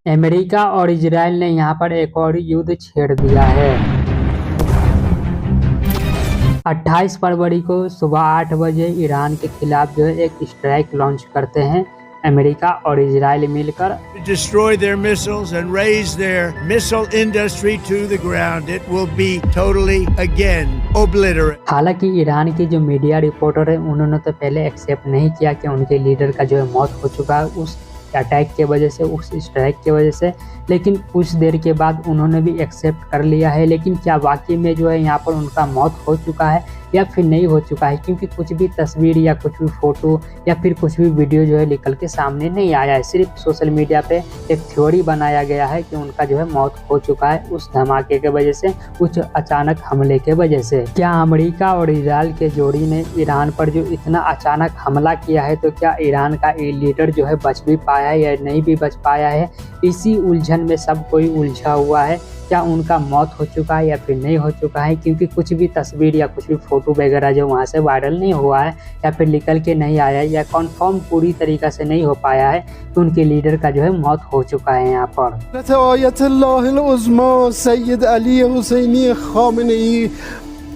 America और Israel ने यहाँ पर एक और युद्ध छेड़ दिया है। 28 फरवरी को सुबह 8 बजे ईरान के खिलाफ जो है एक स्ट्राइक लॉन्च करते हैं अमेरिका और इजराइल मिलकर। Destroy their missiles and raise their missile industry to the ground. It will be totally again obliterated. हालांकि ईरान की जो मीडिया रिपोर्टर है उन्होंने तो पहले एक्सेप्ट नहीं किया कि उनके लीडर का जो है मौत हो चुका है उस अटैक के वजह से, उस स्ट्राइक की वजह से, लेकिन कुछ देर के बाद उन्होंने भी एक्सेप्ट कर लिया है। लेकिन क्या वाकई में जो है यहाँ पर उनका मौत हो चुका है या फिर नहीं हो चुका है, क्योंकि कुछ भी तस्वीर या कुछ भी फोटो या फिर कुछ भी वीडियो जो है निकल के सामने नहीं आया है। सिर्फ सोशल मीडिया पे एक थ्योरी बनाया गया है कि उनका जो है मौत हो चुका है उस धमाके के वजह से, कुछ अचानक हमले के वजह से। क्या अमेरिका और इजराइल के जोड़ी ने ईरान पर जो इतना अचानक हमला किया है, तो क्या ईरान का लीडर जो है बच भी पाया है या नहीं भी बच पाया है? इसी उलझन में सब कोई उलझा हुआ है। क्या उनका मौत हो चुका है या फिर नहीं हो चुका है, क्योंकि कुछ भी तस्वीर या कुछ भी फोटो वगैरह जो वहाँ से वायरल नहीं हुआ है या फिर निकल के नहीं आया है या कन्फर्म पूरी तरीका से नहीं हो पाया है तो उनके लीडर का जो है मौत हो चुका है। यहाँ पर सैयद अली हुसैनी खामेनेई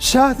शहद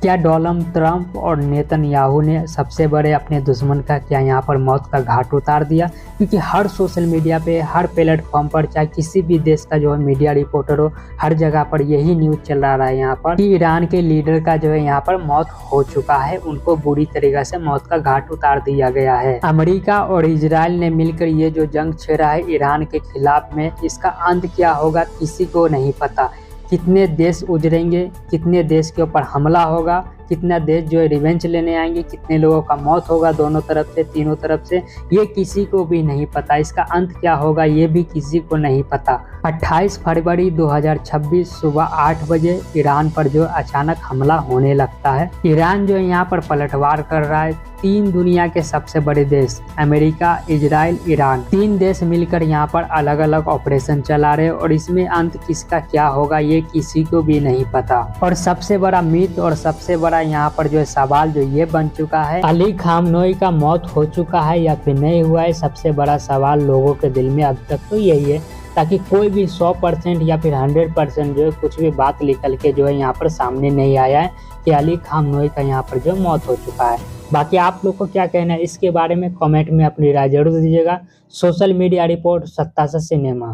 क्या डोनाल्ड ट्रंप और नेतन्याहू ने सबसे बड़े अपने दुश्मन का क्या यहाँ पर मौत का घाट उतार दिया? क्योंकि हर सोशल मीडिया पे, हर प्लेटफॉर्म पर, चाहे किसी भी देश का जो है मीडिया रिपोर्टर हो, हर जगह पर यही न्यूज चल रहा है यहाँ पर कि ईरान के लीडर का जो है यहाँ पर मौत हो चुका है, उनको बुरी तरीके से मौत का घाट उतार दिया गया है। अमेरिका और इजराइल ने मिलकर ये जो जंग छेड़ा है ईरान के खिलाफ में, इसका अंत क्या होगा किसी को नहीं पता। कितने देश उजड़ेंगे, कितने देश के ऊपर हमला होगा, कितना देश जो है रिवेंज लेने आएंगे, कितने लोगों का मौत होगा दोनों तरफ से, तीनों तरफ से, ये किसी को भी नहीं पता। इसका अंत क्या होगा ये भी किसी को नहीं पता। 28 फरवरी 2026 सुबह 8 बजे ईरान पर जो अचानक हमला होने लगता है। ईरान जो यहाँ पर पलटवार कर रहा है। 3 दुनिया के सबसे बड़े देश अमेरिका, इजराइल, ईरान, 3 देश मिलकर यहाँ पर अलग अलग ऑपरेशन चला रहे और इसमें अंत किसका क्या होगा ये किसी को भी नहीं पता। और सबसे बड़ा मिथ और सबसे बड़ा यहाँ पर जो है सवाल जो ये बन चुका है, अली खामनोई का मौत हो चुका है या फिर नहीं हुआ है? सबसे बड़ा सवाल लोगों के दिल में अब तक तो यही है, ताकि कोई भी 100% या फिर 100% जो है कुछ भी बात निकल के जो है यहाँ पर सामने नहीं आया है कि अली खामनोई का यहाँ पर जो मौत हो चुका है। बाकी आप लोग को क्या कहना है इसके बारे में कमेंट में अपनी राय जरूर दीजिएगा। सोशल मीडिया रिपोर्ट सत्ता से सिनेमा।